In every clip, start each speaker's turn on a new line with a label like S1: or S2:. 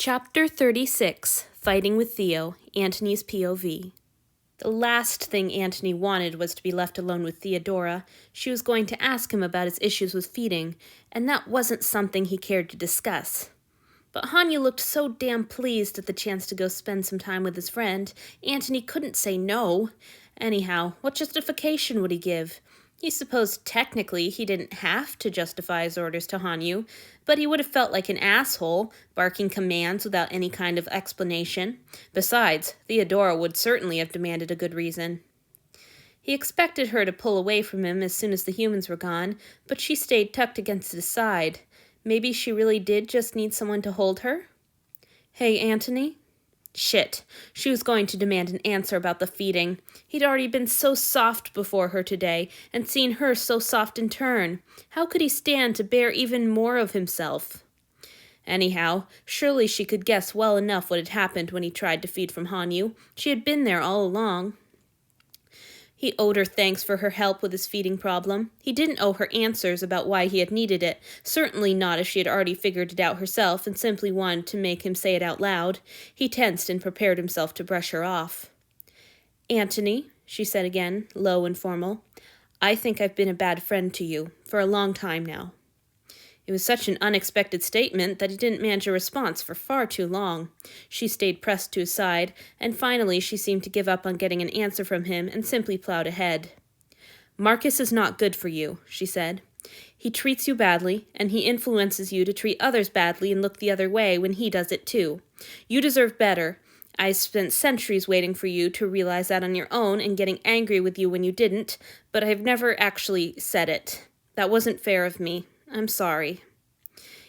S1: Chapter 36, Fighting with Theo, Antony's POV. The last thing Antony wanted was to be left alone with Theodora. She was going to ask him about his issues with feeding, and that wasn't something he cared to discuss. But Hanyu looked so damn pleased at the chance to go spend some time with his friend, Antony couldn't say no. Anyhow, what justification would he give? He supposed technically he didn't have to justify his orders to Hanyu, but he would have felt like an asshole, barking commands without any kind of explanation. Besides, Theodora would certainly have demanded a good reason. He expected her to pull away from him as soon as the humans were gone, but she stayed tucked against his side. Maybe she really did just need someone to hold her? Hey, Antony? Shit. She was going to demand an answer about the feeding. He'd already been so soft before her today, and seen her so soft in turn. How could he stand to bear even more of himself? Anyhow, surely she could guess well enough what had happened when he tried to feed from Hanyu. She had been there all along. He owed her thanks for her help with his feeding problem. He didn't owe her answers about why he had needed it, certainly not if she had already figured it out herself and simply wanted to make him say it out loud. He tensed and prepared himself to brush her off. Antony, she said again, low and formal, I think I've been a bad friend to you for a long time now. It was such an unexpected statement that he didn't manage a response for far too long. She stayed pressed to his side, and finally she seemed to give up on getting an answer from him and simply plowed ahead. Marcus is not good for you, she said. He treats you badly, and he influences you to treat others badly and look the other way when he does it too. You deserve better. I spent centuries waiting for you to realize that on your own and getting angry with you when you didn't, but I've never actually said it. That wasn't fair of me. I'm sorry.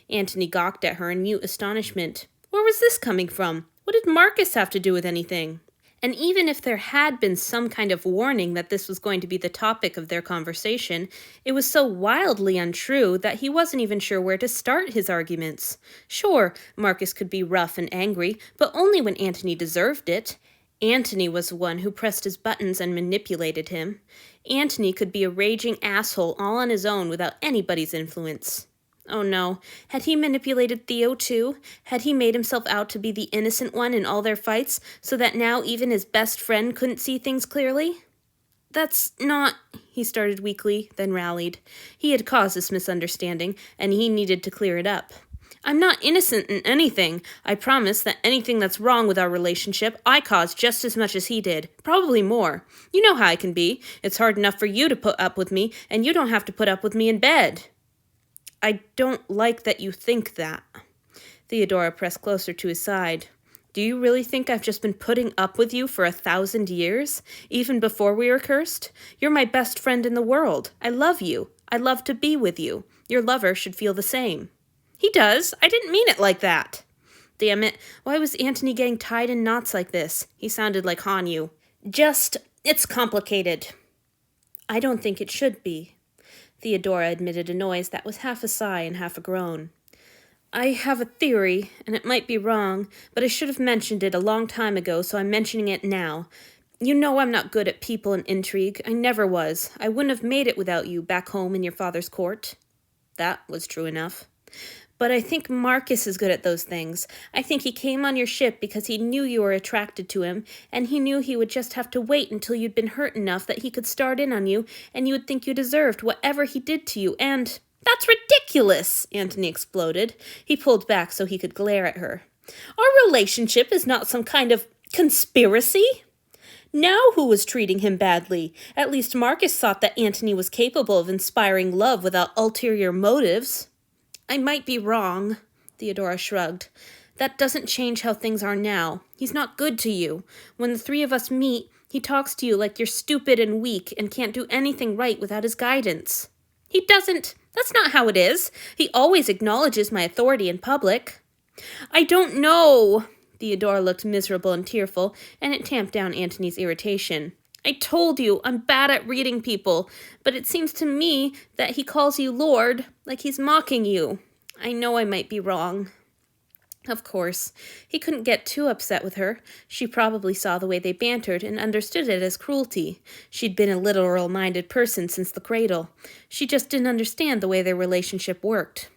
S1: Antony gawked at her in mute astonishment. Where was this coming from? What did Marcus have to do with anything? And even if there had been some kind of warning that this was going to be the topic of their conversation, it was so wildly untrue that he wasn't even sure where to start his arguments. Sure, Marcus could be rough and angry, but only when Antony deserved it. Antony was the one who pressed his buttons and manipulated him. Antony could be a raging asshole all on his own without anybody's influence. Oh no, had he manipulated Theo too? Had he made himself out to be the innocent one in all their fights, so that now even his best friend couldn't see things clearly? That's not... he started weakly, then rallied. He had caused this misunderstanding, and he needed to clear it up. I'm not innocent in anything. I promise that anything that's wrong with our relationship, I caused just as much as he did. Probably more. You know how I can be. It's hard enough for you to put up with me, and you don't have to put up with me in bed. I don't like that you think that. Theodora pressed closer to his side. Do you really think I've just been putting up with you for 1,000 years? Even before we were cursed? You're my best friend in the world. I love you. I love to be with you. Your lover should feel the same. He does. I didn't mean it like that. Damn it. Why was Antony getting tied in knots like this? He sounded like Hanyu. It's complicated. I don't think it should be. Theodora admitted a noise that was half a sigh and half a groan. I have a theory, and it might be wrong, but I should have mentioned it a long time ago, so I'm mentioning it now. You know I'm not good at people and intrigue. I never was. I wouldn't have made it without you back home in your father's court. That was true enough. But I think Marcus is good at those things. I think he came on your ship because he knew you were attracted to him, and he knew he would just have to wait until you'd been hurt enough that he could start in on you, and you would think you deserved whatever he did to you, and... That's ridiculous! Antony exploded. He pulled back so he could glare at her. Our relationship is not some kind of conspiracy. Now who was treating him badly? At least Marcus thought that Antony was capable of inspiring love without ulterior motives. I might be wrong, Theodora shrugged. That doesn't change how things are now. He's not good to you. When the three of us meet, he talks to you like you're stupid and weak and can't do anything right without his guidance. He doesn't. That's not how it is. He always acknowledges my authority in public. I don't know. Theodora looked miserable and tearful, and it tamped down Antony's irritation. I told you, I'm bad at reading people, but it seems to me that he calls you Lord, like he's mocking you. I know I might be wrong. Of course, he couldn't get too upset with her. She probably saw the way they bantered and understood it as cruelty. She'd been a literal-minded person since the cradle. She just didn't understand the way their relationship worked.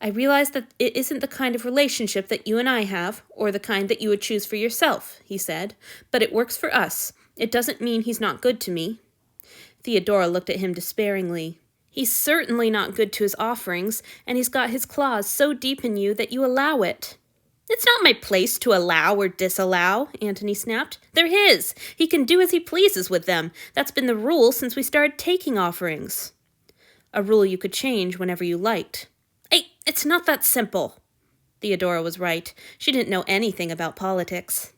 S1: I realize that it isn't the kind of relationship that you and I have, or the kind that you would choose for yourself, he said, but it works for us. It doesn't mean he's not good to me. Theodora looked at him despairingly. He's certainly not good to his offerings, and he's got his claws so deep in you that you allow it. It's not my place to allow or disallow, Antony snapped. They're his. He can do as he pleases with them. That's been the rule since we started taking offerings. A rule you could change whenever you liked. It's not that simple. Theodora was right. She didn't know anything about politics.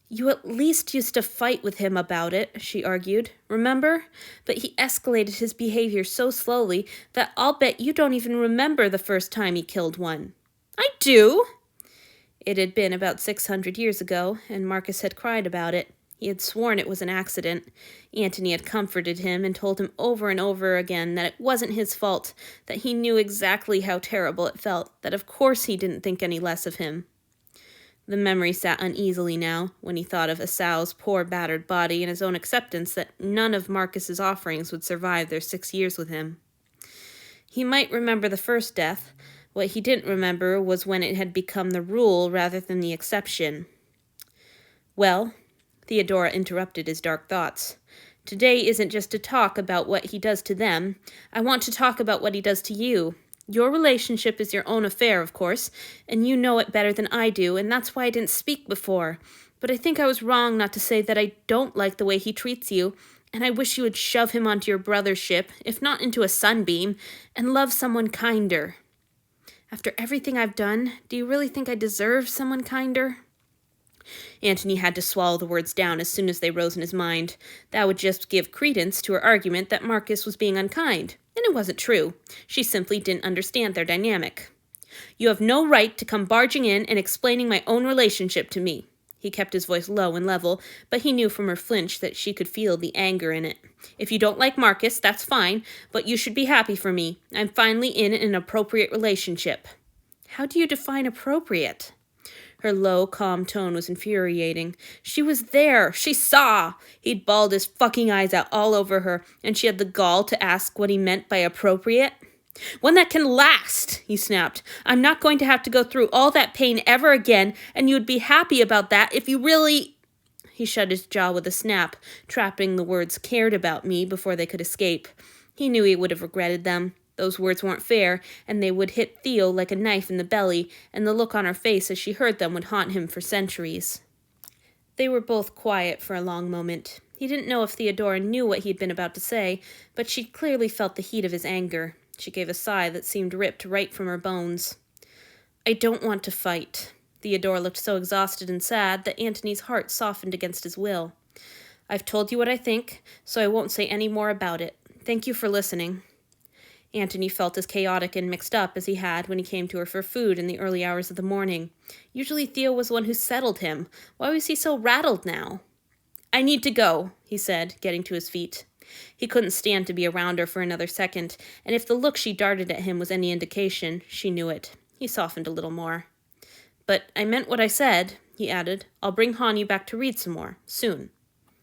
S1: You at least used to fight with him about it, she argued. Remember? But he escalated his behavior so slowly that I'll bet you don't even remember the first time he killed one. I do. It had been about 600 years ago, and Marcus had cried about it. He had sworn it was an accident. Antony had comforted him and told him over and over again that it wasn't his fault, that he knew exactly how terrible it felt, that of course he didn't think any less of him. The memory sat uneasily now, when he thought of Esau's poor battered body and his own acceptance that none of Marcus's offerings would survive their 6 years with him. He might remember the first death. What he didn't remember was when it had become the rule rather than the exception. Well, Theodora interrupted his dark thoughts. Today isn't just to talk about what he does to them. I want to talk about what he does to you. Your relationship is your own affair, of course, and you know it better than I do, and that's why I didn't speak before. But I think I was wrong not to say that I don't like the way he treats you, and I wish you would shove him onto your brother's ship, if not into a sunbeam, and love someone kinder. After everything I've done, do you really think I deserve someone kinder? Antony had to swallow the words down as soon as they rose in his mind. That would just give credence to her argument that Marcus was being unkind. And it wasn't true. She simply didn't understand their dynamic. You have no right to come barging in and explaining my own relationship to me. He kept his voice low and level, but he knew from her flinch that she could feel the anger in it. If you don't like Marcus, that's fine, but you should be happy for me. I'm finally in an appropriate relationship. How do you define appropriate? Her low, calm tone was infuriating. She was there. She saw. He'd bawled his fucking eyes out all over her, and she had the gall to ask what he meant by appropriate. One that can last, he snapped. I'm not going to have to go through all that pain ever again, and you would be happy about that if you really... He shut his jaw with a snap, trapping the words cared about me before they could escape. He knew he would have regretted them. Those words weren't fair, and they would hit Theo like a knife in the belly, and the look on her face as she heard them would haunt him for centuries. They were both quiet for a long moment. He didn't know if Theodora knew what he'd been about to say, but she clearly felt the heat of his anger. She gave a sigh that seemed ripped right from her bones. I don't want to fight. Theodora looked so exhausted and sad that Antony's heart softened against his will. I've told you what I think, so I won't say any more about it. Thank you for listening. Antony felt as chaotic and mixed up as he had when he came to her for food in the early hours of the morning. Usually Theo was the one who settled him. Why was he so rattled now? I need to go, he said, getting to his feet. He couldn't stand to be around her for another second, and if the look she darted at him was any indication, she knew it. He softened a little more. But I meant what I said, he added. I'll bring Hanyu back to read some more, soon.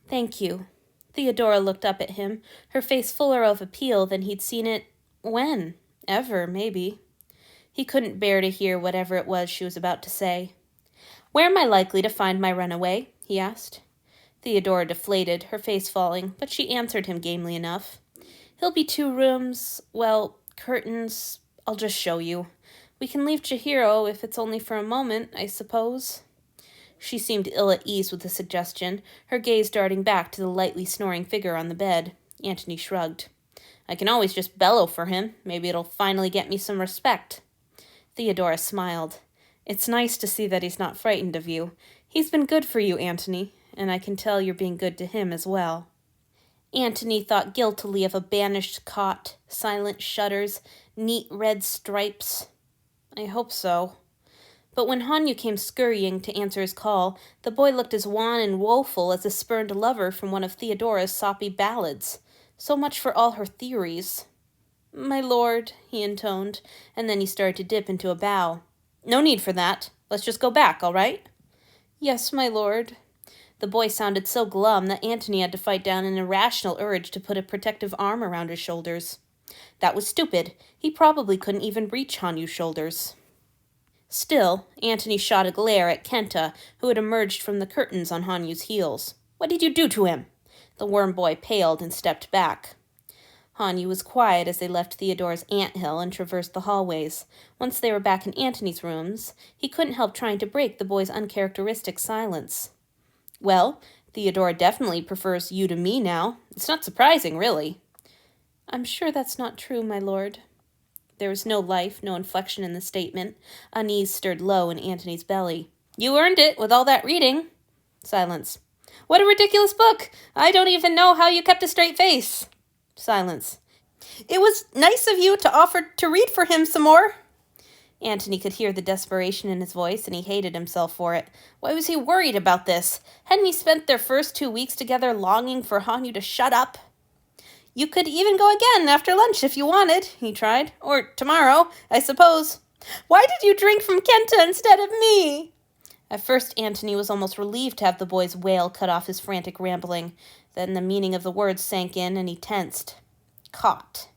S1: Thank you. Theodora looked up at him, her face fuller of appeal than he'd seen it. When? Ever, maybe. He couldn't bear to hear whatever it was she was about to say. Where am I likely to find my runaway? He asked. Theodora deflated, her face falling, but she answered him gamely enough. He'll be 2 rooms, curtains. I'll just show you. We can leave Chihiro if it's only for a moment, I suppose. She seemed ill at ease with the suggestion, her gaze darting back to the lightly snoring figure on the bed. Antony shrugged. I can always just bellow for him. Maybe it'll finally get me some respect. Theodora smiled. It's nice to see that he's not frightened of you. He's been good for you, Antony, and I can tell you're being good to him as well. Antony thought guiltily of a banished cot, silent shutters, neat red stripes. I hope so. But when Hanyu came scurrying to answer his call, the boy looked as wan and woeful as a spurned lover from one of Theodora's soppy ballads. So much for all her theories. My lord, he intoned, and then he started to dip into a bow. No need for that. Let's just go back, all right? Yes, my lord. The boy sounded so glum that Antony had to fight down an irrational urge to put a protective arm around his shoulders. That was stupid. He probably couldn't even reach Hanyu's shoulders. Still, Antony shot a glare at Kenta, who had emerged from the curtains on Hanyu's heels. What did you do to him? The worm boy paled and stepped back. Hanyu was quiet as they left Theodore's anthill and traversed the hallways. Once they were back in Antony's rooms, he couldn't help trying to break the boy's uncharacteristic silence. Well, Theodora definitely prefers you to me now. It's not surprising, really. I'm sure that's not true, my lord. There was no life, no inflection in the statement. Unease stirred low in Antony's belly. You earned it with all that reading. Silence. What a ridiculous book! I don't even know how you kept a straight face. Silence. It was nice of you to offer to read for him some more. Antony could hear the desperation in his voice, and he hated himself for it. Why was he worried about this? Hadn't he spent their first 2 weeks together longing for Hanyu to shut up? You could even go again after lunch if you wanted, he tried. Or tomorrow, I suppose. Why did you drink from Kenta instead of me? At first, Antony was almost relieved to have the boy's wail cut off his frantic rambling. Then the meaning of the words sank in, and he tensed. Caught.